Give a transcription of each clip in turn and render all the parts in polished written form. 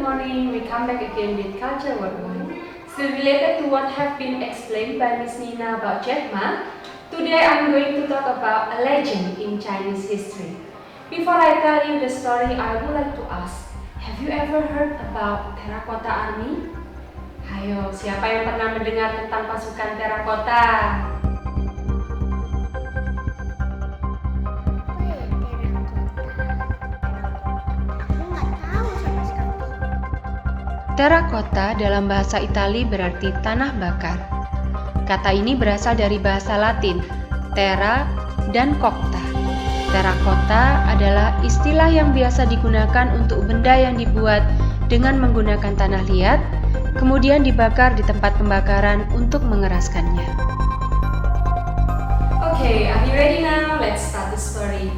morning. We come back again with Culture Worldwide. Still related to what have been explained by Miss Nina about Jack Ma, today I'm going to talk about a legend in Chinese history. Before I tell you the story, I would like to ask, have you ever heard about Terracotta Army? Ayo, siapa yang pernah mendengar tentang pasukan Terracotta? Terracotta dalam bahasa Itali berarti tanah bakar. Kata ini berasal dari bahasa Latin, terra dan cocta. Terracotta adalah istilah yang biasa digunakan untuk benda yang dibuat dengan menggunakan tanah liat, kemudian dibakar di tempat pembakaran untuk mengeraskannya. Okay, are you ready now? Let's start the story.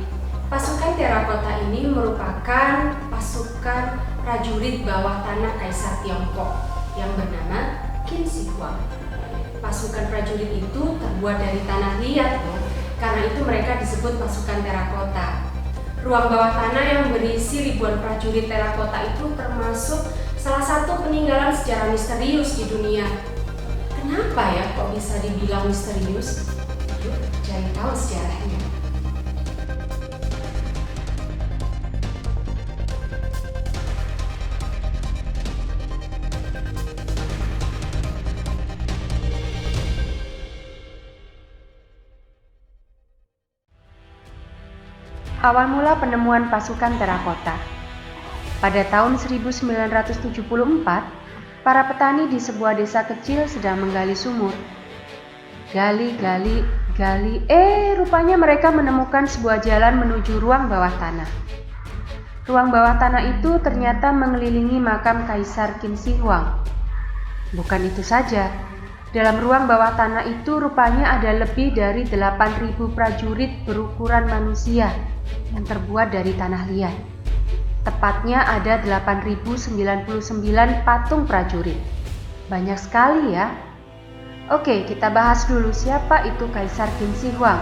Pasukan Terracotta ini merupakan pasukan prajurit bawah tanah Kaisar Tiongkok yang bernama Qin Shi Huang. Pasukan prajurit itu terbuat dari tanah liat loh, karena itu mereka disebut pasukan Terracotta. Ruang bawah tanah yang berisi ribuan prajurit Terracotta itu termasuk salah satu peninggalan sejarah misterius di dunia. Kenapa ya kok bisa dibilang misterius? Yuk cari tahu sejarahnya. Awal mula penemuan pasukan Terracotta. Pada tahun 1974, para petani di sebuah desa kecil sedang menggali sumur. Gali, rupanya mereka menemukan sebuah jalan menuju ruang bawah tanah. Ruang bawah tanah itu ternyata mengelilingi makam Kaisar Qin Shi Huang. Bukan itu saja, dalam ruang bawah tanah itu rupanya ada lebih dari 8.000 prajurit berukuran manusia yang terbuat dari tanah liat. Tepatnya ada 8.099 patung prajurit. Banyak sekali ya. Oke, kita bahas dulu siapa itu Kaisar Qin Shi Huang.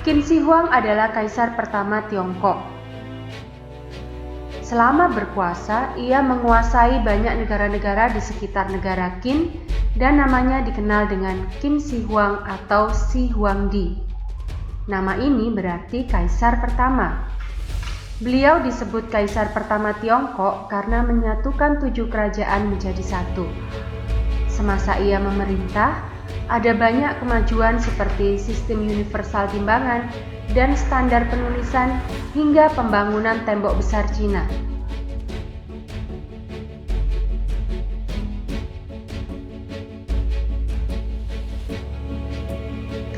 Qin Shi Huang adalah kaisar pertama Tiongkok. Selama berkuasa, ia menguasai banyak negara-negara di sekitar negara Qin dan namanya dikenal dengan Qin Shi Huang atau Shi Huangdi. Nama ini berarti kaisar pertama. Beliau disebut kaisar pertama Tiongkok karena menyatukan 7 kerajaan menjadi satu. Semasa ia memerintah, ada banyak kemajuan seperti sistem universal timbangan dan standar penulisan hingga pembangunan tembok besar Cina.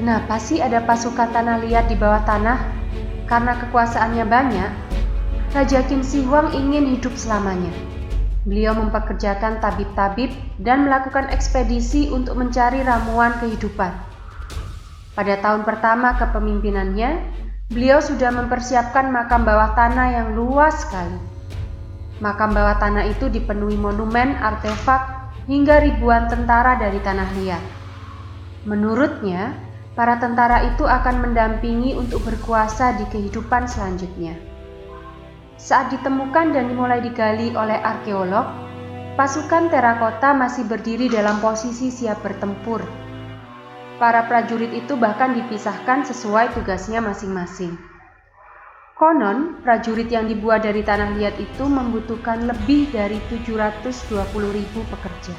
Kenapa sih ada pasukan tanah liat di bawah tanah? Karena kekuasaannya banyak, Raja Qin Shi Huang ingin hidup selamanya. Beliau mempekerjakan tabib-tabib dan melakukan ekspedisi untuk mencari ramuan kehidupan. Pada tahun pertama kepemimpinannya, beliau sudah mempersiapkan makam bawah tanah yang luas sekali. Makam bawah tanah itu dipenuhi monumen, artefak, hingga ribuan tentara dari tanah liat. Menurutnya, para tentara itu akan mendampingi untuk berkuasa di kehidupan selanjutnya. Saat ditemukan dan mulai digali oleh arkeolog, pasukan Terracotta masih berdiri dalam posisi siap bertempur. Para prajurit itu bahkan dipisahkan sesuai tugasnya masing-masing. Konon, prajurit yang dibuat dari tanah liat itu membutuhkan lebih dari 720.000 pekerja.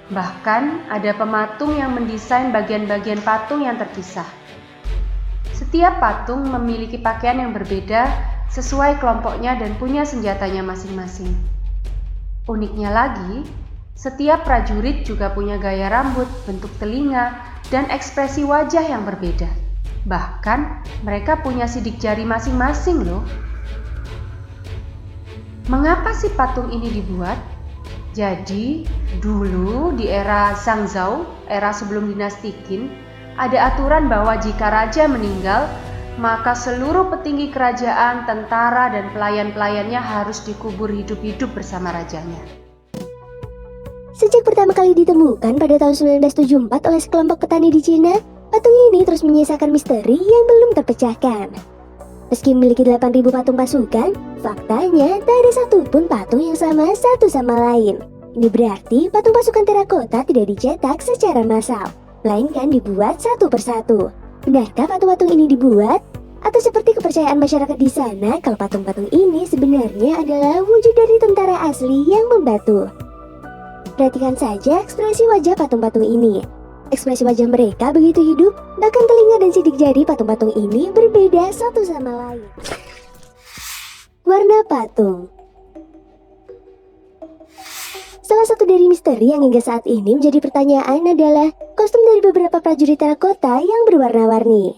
Bahkan ada pematung yang mendesain bagian-bagian patung yang terpisah. Setiap patung memiliki pakaian yang berbeda sesuai kelompoknya dan punya senjatanya masing-masing. Uniknya lagi, setiap prajurit juga punya gaya rambut, bentuk telinga, dan ekspresi wajah yang berbeda. Bahkan mereka punya sidik jari masing-masing loh. Mengapa sih patung ini dibuat? Jadi, dulu di era Zhangzhou, era sebelum dinasti Qin, ada aturan bahwa jika raja meninggal, maka seluruh petinggi kerajaan, tentara, dan pelayan-pelayannya harus dikubur hidup-hidup bersama rajanya. Sejak pertama kali ditemukan pada tahun 1974 oleh sekelompok petani di Cina, patung ini terus menyisakan misteri yang belum terpecahkan. Meski memiliki 8.000 patung pasukan, faktanya tak ada satupun patung yang sama satu sama lain. Ini berarti patung pasukan terakota tidak dicetak secara massal, melainkan dibuat satu persatu. Benarkah patung-patung ini dibuat? Atau seperti kepercayaan masyarakat di sana kalau patung-patung ini sebenarnya adalah wujud dari tentara asli yang membantu? Perhatikan saja ekspresi wajah patung-patung ini. Ekspresi wajah mereka begitu hidup, bahkan telinga dan sidik jari patung-patung ini berbeda satu sama lain. Warna patung. Salah satu dari misteri yang hingga saat ini menjadi pertanyaan adalah kostum dari beberapa prajurit terakota yang berwarna-warni.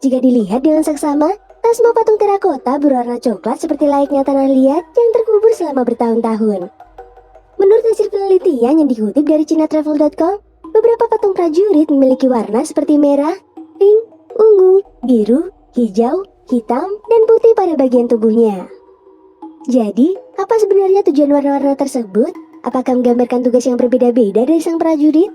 Jika dilihat dengan seksama, tak semua patung terakota berwarna coklat seperti layaknya tanah liat yang terkubur selama bertahun-tahun. Menurut hasil penelitian yang dikutip dari ChinaTravel.com, beberapa patung prajurit memiliki warna seperti merah, pink, ungu, biru, hijau, hitam, dan putih pada bagian tubuhnya. Jadi, apa sebenarnya tujuan warna-warna tersebut? Apakah menggambarkan tugas yang berbeda-beda dari sang prajurit?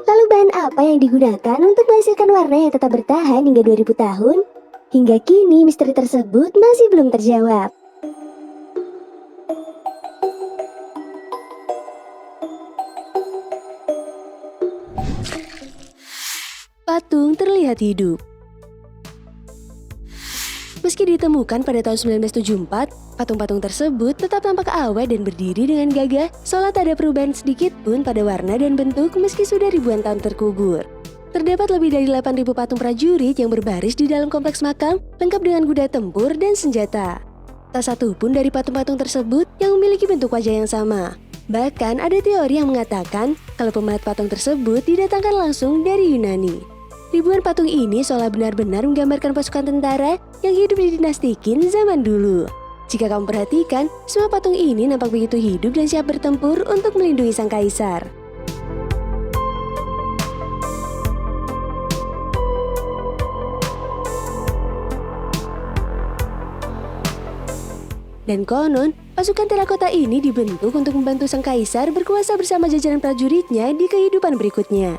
Lalu bahan apa yang digunakan untuk menghasilkan warna yang tetap bertahan hingga 2000 tahun? Hingga kini misteri tersebut masih belum terjawab. Patung terlihat hidup. Meski ditemukan pada tahun 1974, patung-patung tersebut tetap tampak awet dan berdiri dengan gagah, seolah tak ada perubahan sedikit pun pada warna dan bentuk meski sudah ribuan tahun terkubur. Terdapat lebih dari 8.000 patung prajurit yang berbaris di dalam kompleks makam, lengkap dengan kuda tempur dan senjata. Tak satu pun dari patung-patung tersebut yang memiliki bentuk wajah yang sama. Bahkan ada teori yang mengatakan kalau pembuat patung tersebut didatangkan langsung dari Yunani. Ribuan patung ini seolah benar-benar menggambarkan pasukan tentara yang hidup di dinasti Qin zaman dulu. Jika kamu perhatikan, semua patung ini nampak begitu hidup dan siap bertempur untuk melindungi sang kaisar. Dan konon, pasukan terakota ini dibentuk untuk membantu sang kaisar berkuasa bersama jajaran prajuritnya di kehidupan berikutnya.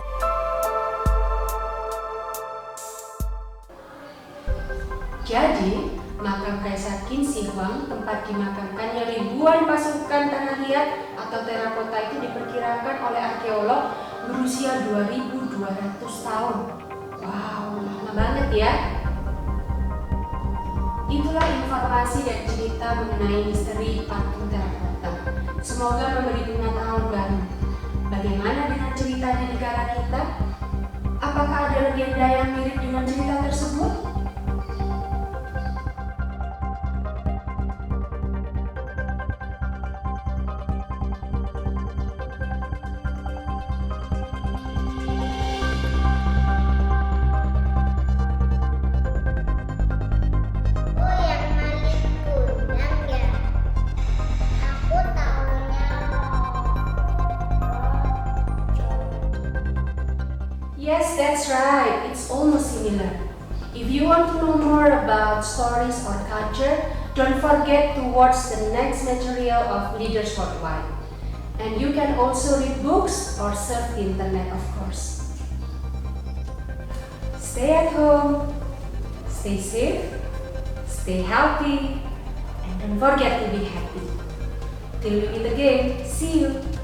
Jadi, makam Kaisar Qin Shi Huang, tempat dimakamkannya ribuan pasukan tanah liat atau terakota itu diperkirakan oleh arkeolog berusia 2200 tahun. Wow, lama banget ya. Itulah informasi dan cerita mengenai misteri patung terakota. Semoga memberi pengetahuan baru. Bagaimana dengan cerita di negara kita? Apakah ada legenda yang mirip dengan cerita tersebut? Yes, that's right. It's almost similar. If you want to know more about stories or culture, don't forget to watch the next material of Leaders Worldwide. And you can also read books or surf the internet, of course. Stay at home, stay safe, stay healthy, and don't forget to be happy. Till we meet again, see you!